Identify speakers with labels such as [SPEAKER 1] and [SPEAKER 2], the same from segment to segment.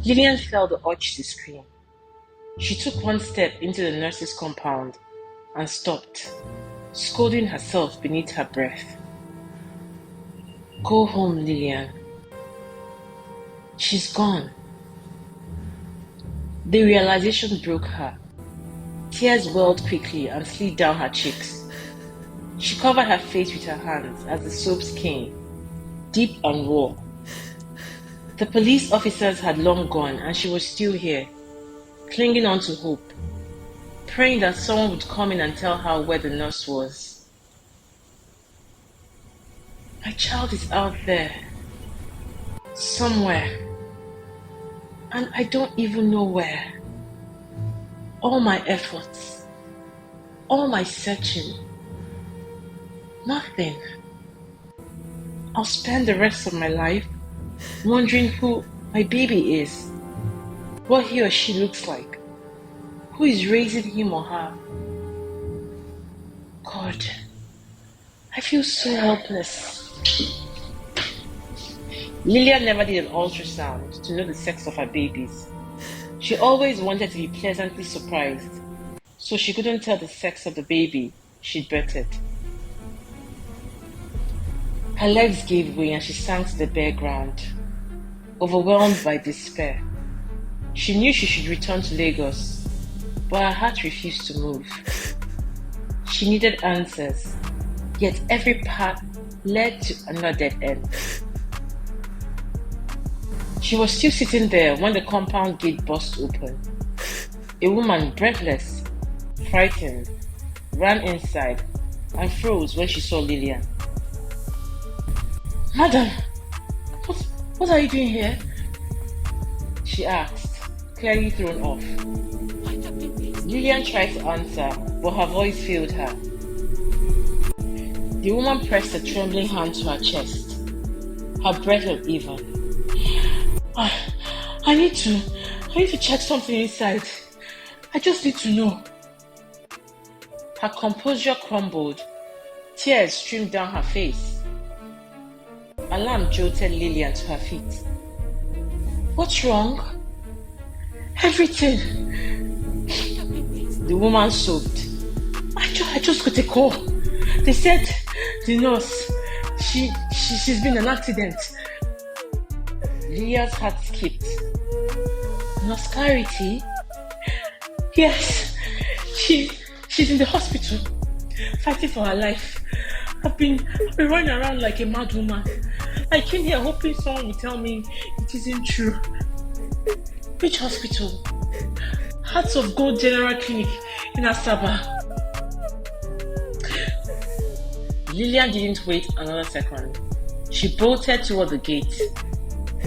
[SPEAKER 1] Lillian felt the urge to scream. She took one step into the nurse's compound and stopped, scolding herself beneath her breath. Go home, Lillian. She's gone. The realization broke her. Tears welled quickly and slid down her cheeks. She covered her face with her hands as the sobs came, deep and raw. The police officers had long gone and she was still here, clinging on to hope, praying that someone would come in and tell her where the nurse was. My child is out there, somewhere, and I don't even know where. All my efforts, all my searching, nothing. I'll spend the rest of my life wondering who my baby is, what he or she looks like, who is raising him or her. God, I feel so helpless. Lillian never did an ultrasound to know the sex of her babies. She always wanted to be pleasantly surprised, so she couldn't tell the sex of the baby she'd birthed. Her legs gave way and she sank to the bare ground, overwhelmed by despair. She knew she should return to Lagos, but her heart refused to move. She needed answers, yet every path led to another dead end. She was still sitting there when the compound gate burst open. A woman, breathless, frightened, ran inside and froze when she saw Lillian. Madam, what are you doing here? She asked, clearly thrown off. Lillian tried to answer, but her voice failed her. The woman pressed a trembling hand to her chest. Her breath was even. I need to check something inside. I just need to know. Her composure crumbled. Tears streamed down her face. Alarm jolted Lillian to her feet. What's wrong? Everything. The woman sobbed. I just got a call. They said the nurse, she's been in an accident. Lillian's heart skipped. Nurse Clarity? Yes, she's in the hospital, fighting for her life. I've been running around like a mad woman. I came here hoping someone would tell me it isn't true. Which hospital? Hearts of Gold General Clinic in Asaba. Lillian didn't wait another second. She bolted toward the gate,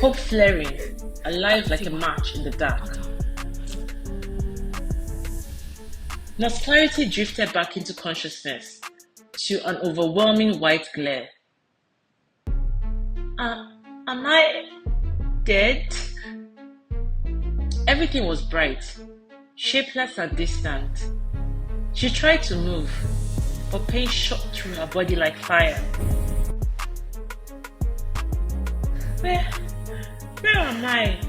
[SPEAKER 1] hope flaring, alive like a match in the dark. Nurse Clarity drifted back into consciousness to an overwhelming white glare. Am I dead? Everything was bright, shapeless and distant. She tried to move, but pain shot through her body like fire. Where am I?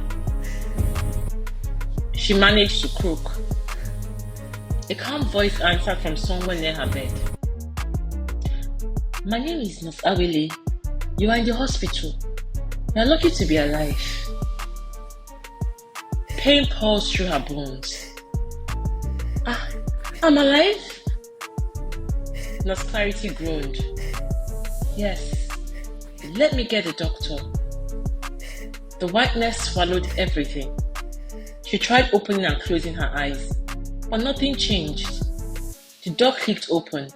[SPEAKER 1] She managed to croak. A calm voice answered from somewhere near her bed. My name is Nurse Awele. You are in the hospital. You are lucky to be alive. Pain pulsed through her bones. I'm alive? Nurse Clarity groaned. Yes. Let me get a doctor. The whiteness swallowed everything. She tried opening and closing her eyes, but nothing changed. The door clicked open.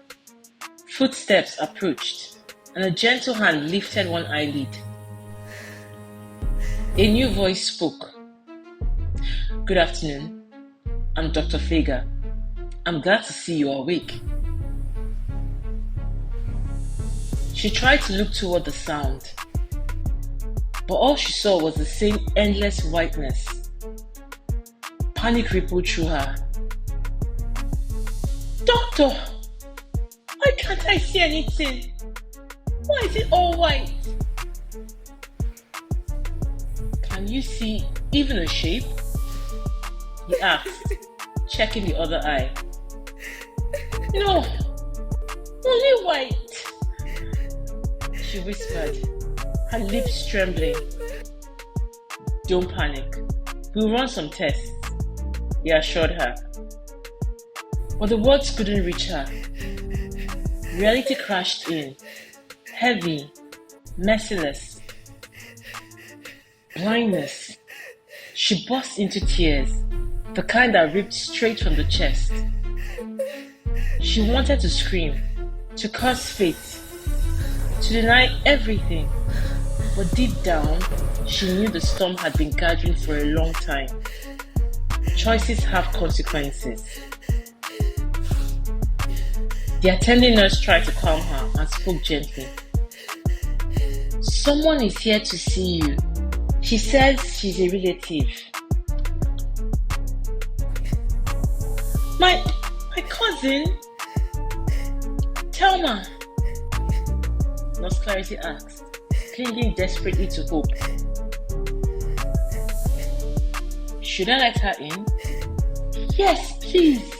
[SPEAKER 1] Footsteps approached, and a gentle hand lifted one eyelid. A new voice spoke. Good afternoon. I'm Dr. Fager. I'm glad to see you awake. She tried to look toward the sound, but all she saw was the same endless whiteness. Panic rippled through her. Doctor, why can't I see anything? Why is it all white? Can you see even a shape? He asked, checking the other eye. No, only white, she whispered, her lips trembling. Don't panic. We'll run some tests, he assured her. But the words couldn't reach her. Reality crashed in, heavy, merciless. Blindness. She burst into tears, the kind that ripped straight from the chest. She wanted to scream, to curse fate, to deny everything. But deep down, she knew the storm had been gathering for a long time. Choices have consequences. The attending nurse tried to calm her and spoke gently. Someone is here to see you. She says she's a relative. My cousin? Thelma, Nurse Clarity asked, clinging desperately to hope. Should I let her in? Yes, please.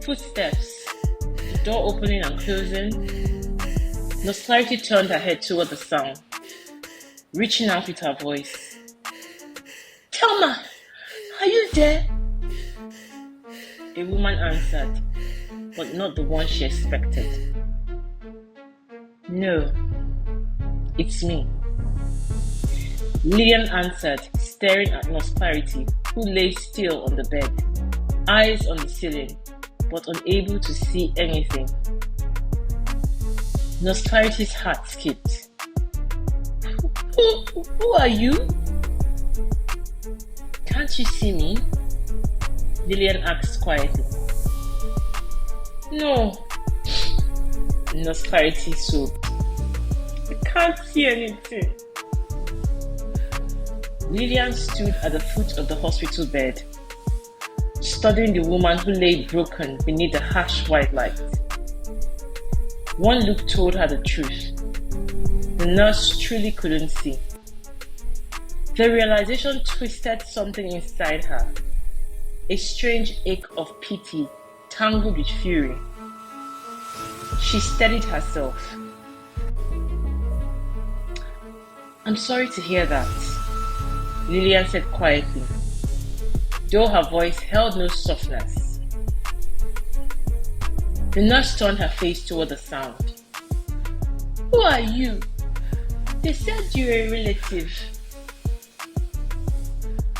[SPEAKER 1] Footsteps, the door opening and closing. Nurse Clarity turned her head toward the sound, reaching out with her voice. Thelma, are you there? A woman answered, but not the one she expected. No, it's me. Lillian answered, staring at Nurse Clarity, who lay still on the bed, eyes on the ceiling, but unable to see anything. Nurse Clarity's heart skipped. Who are you? Can't you see me? Lillian asked quietly. No. Nurse Clarity sobbed. I can't see anything. Lillian stood at the foot of the hospital bed, studying the woman who lay broken beneath the harsh white light. One look told her the truth. The nurse truly couldn't see. The realization twisted something inside her, a strange ache of pity tangled with fury. She steadied herself. I'm sorry to hear that, Lillian said quietly, though her voice held no softness. The nurse turned her face toward the sound. Who are you? They said you were a relative.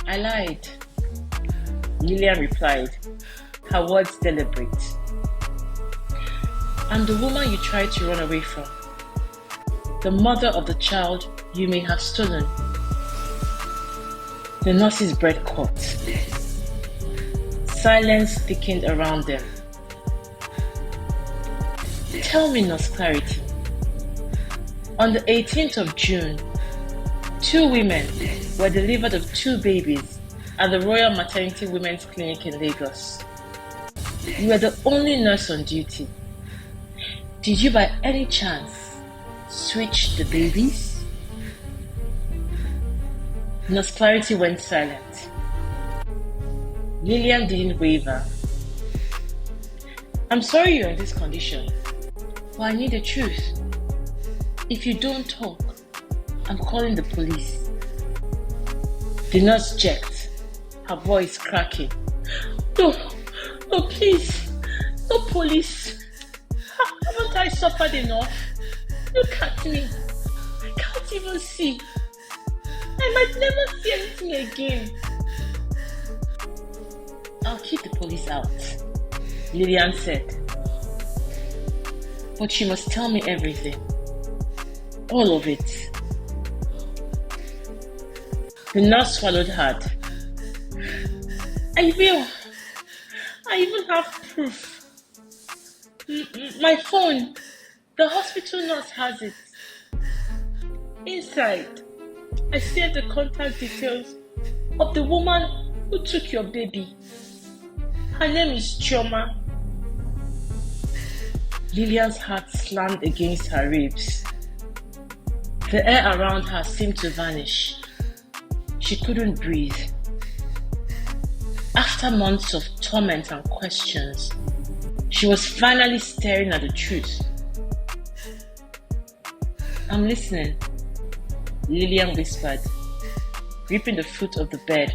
[SPEAKER 1] I lied, Lillian replied, her words deliberate. I'm the woman you tried to run away from, the mother of the child you may have stolen. The nurse's breath caught. Silence thickened around them. Tell me, Nurse Clarity. On the 18th of June, 2 women were delivered of 2 babies at the Royal Maternity Women's Clinic in Lagos. You were the only nurse on duty. Did you by any chance switch the babies? Nurse Clarity went silent. Lillian didn't waver. I'm sorry you're in this condition, but I need the truth. If you don't talk, I'm calling the police. The nurse jerked, her voice cracking. No, please, no police. Haven't I suffered enough? Look at me. I can't even see. I might never see anything again. I'll keep the police out, Lillian said. But you must tell me everything. All of it. The nurse swallowed hard. I will. I even have proof. My phone. The hospital nurse has it. Inside, I saved the contact details of the woman who took your baby. Her name is Chioma. Lillian's heart slammed against her ribs. The air around her seemed to vanish. She couldn't breathe. After months of torment and questions, she was finally staring at the truth. "I'm listening," Lillian whispered, gripping the foot of the bed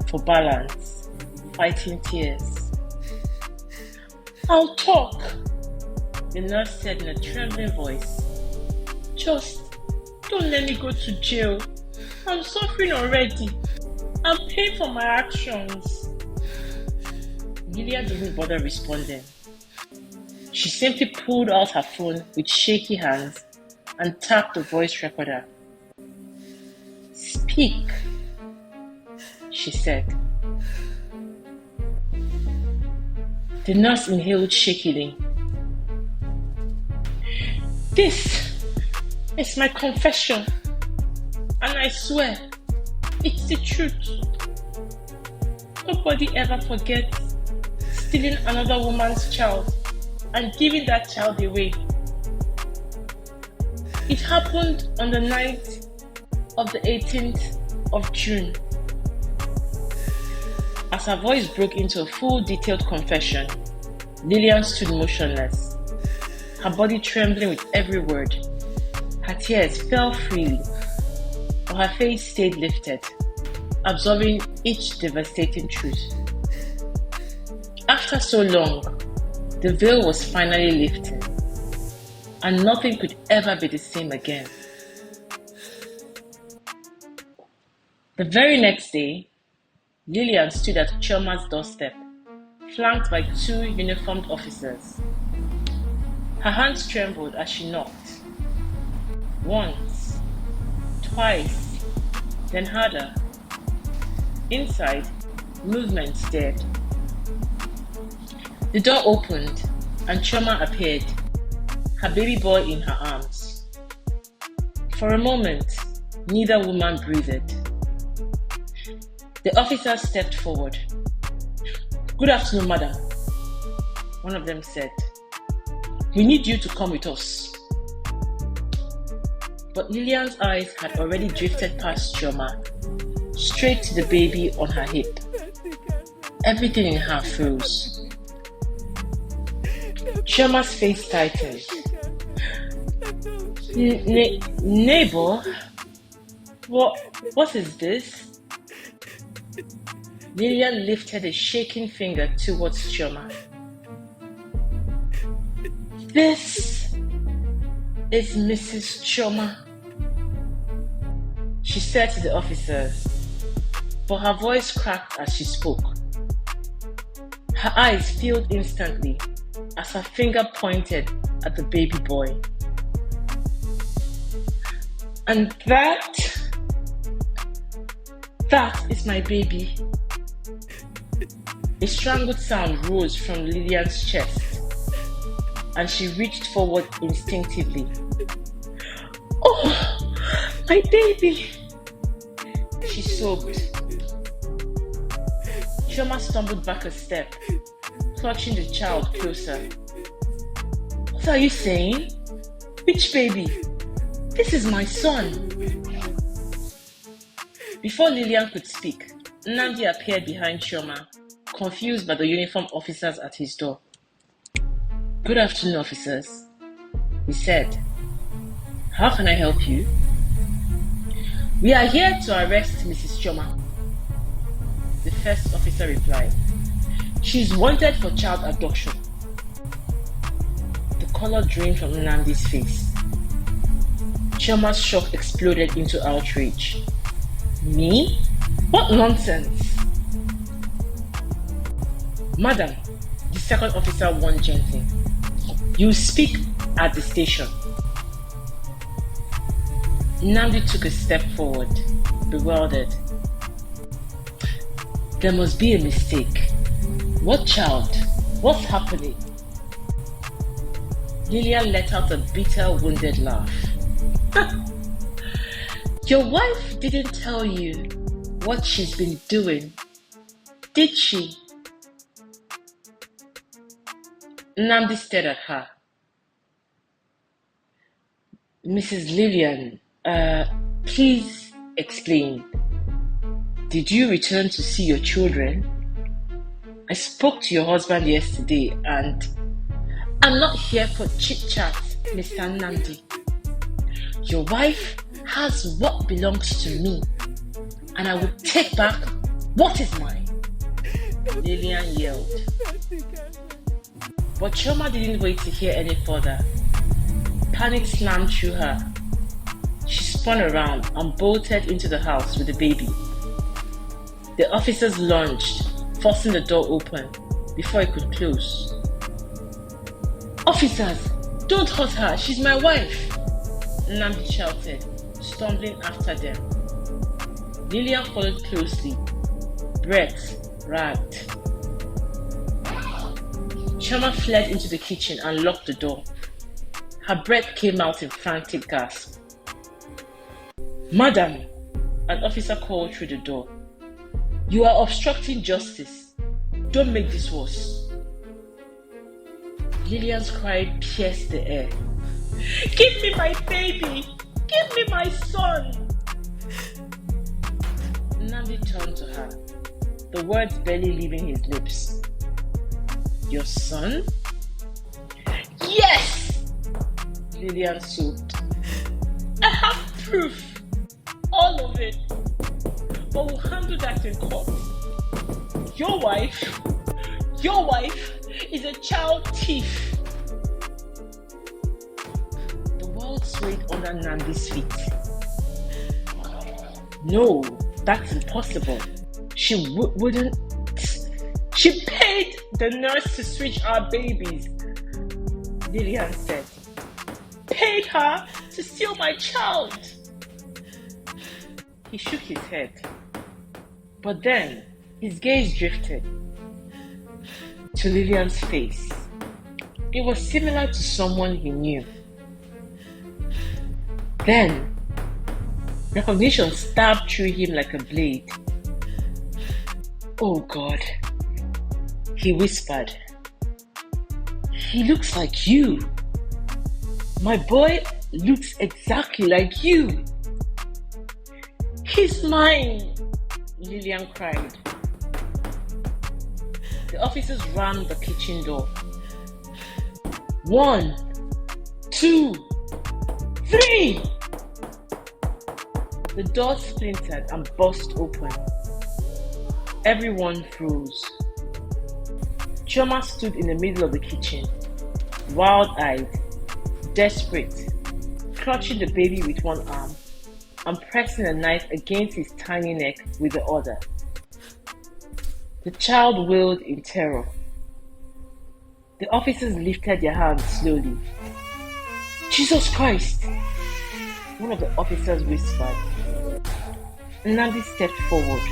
[SPEAKER 1] for balance, fighting tears. "I'll talk," the nurse said in a trembling voice. "Just don't let me go to jail. I'm suffering already. I'm paying for my actions." Lillian didn't bother responding. She simply pulled out her phone with shaky hands and tapped the voice recorder. "Speak," she said. The nurse inhaled shakily. "This is my confession, and I swear it's the truth. Nobody ever forgets stealing another woman's child and giving that child away. It happened on the night of the 18th of June. As her voice broke into a full detailed confession, Lillian stood motionless, her body trembling with every word. Her tears fell freely, but her face stayed lifted, absorbing each devastating truth. After so long, the veil was finally lifted, and nothing could ever be the same again. The very next day, Lillian stood at Chioma's doorstep, flanked by 2 uniformed officers. Her hands trembled as she knocked. Once, twice, then harder. Inside, movement stirred. The door opened and Chioma appeared, her baby boy in her arms. For a moment, neither woman breathed. The officer stepped forward. "Good afternoon, madam," one of them said. "We need you to come with us." But Lillian's eyes had already drifted past Chioma, straight to the baby on her hip. Everything in her froze. Chioma's face tightened. Neighbor, what is this?" Lillian lifted a shaking finger towards Chioma. "This is Mrs. Chioma," she said to the officers, but her voice cracked as she spoke. Her eyes filled instantly as her finger pointed at the baby boy. "And that is my baby." A strangled sound rose from Lillian's chest, and she reached forward instinctively. "Oh, my baby!" she sobbed. Chioma stumbled back a step, clutching the child closer. "What are you saying? Which baby? This is my son." Before Lillian could speak, Nnamdi appeared behind Chioma, confused by the uniformed officers at his door. "Good afternoon, officers," he said. "How can I help you?" "We are here to arrest Mrs. Chioma," the first officer replied. "She's wanted for child abduction." The color drained from Nnamdi's face. Chioma's shock exploded into outrage. "Me? What nonsense!" "Madam," the second officer warned gently, "you speak at the station." Nnamdi took a step forward, bewildered. "There must be a mistake. What child? What's happening?" Lillian let out a bitter, wounded laugh. "Your wife didn't tell you what she's been doing, did she?" Nnamdi stared at her. "Mrs. Lillian, please explain." Did you return to see your children? I spoke to your husband yesterday and I'm not here for chit-chat, Mr. Nnamdi. Your wife has what belongs to me, and I will take back what is mine, Lillian yelled. But Chioma didn't wait to hear any further. Panic slammed through her. She spun around and bolted into the house with the baby. The officers lunged, forcing the door open before it could close. Officers, don't hurt her, she's my wife, Nnamdi shouted, stumbling after them. Lillian followed closely, breath ragged. Chioma fled into the kitchen and locked the door. Her breath came out in frantic gasps. Madam, an officer called through the door. You are obstructing justice. Don't make this worse. Lillian's cry pierced the air. Give me my baby! Give me my son! Nnamdi turned to her, the words barely leaving his lips. Your son? Yes! Lillian sobbed. I have proof. All of it. But we'll handle that in court. Your wife is a child thief. The world swayed under Nnamdi's feet. No, that's impossible. She wouldn't. She paid the nurse to switch our babies, Lillian said. Paid her to steal my child. He shook his head. But then his gaze drifted to Lillian's face. It was similar to someone he knew. Then recognition stabbed through him like a blade. Oh God, he whispered. He looks like you. My boy looks exactly like you. He's mine, Lillian cried. The officers rammed the kitchen door. 1, 2, 3! The door splintered and burst open. Everyone froze. Chioma stood in the middle of the kitchen, wild-eyed, desperate, clutching the baby with one arm and pressing a knife against his tiny neck with the other. The child wailed in terror. The officers lifted their hands slowly. Jesus Christ! One of the officers whispered. Nnamdi stepped forward,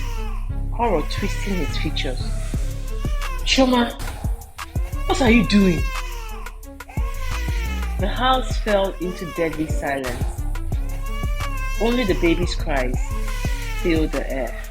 [SPEAKER 1] horror twisting his features. Chioma, what are you doing? The house fell into deadly silence. Only the baby's cries filled the air.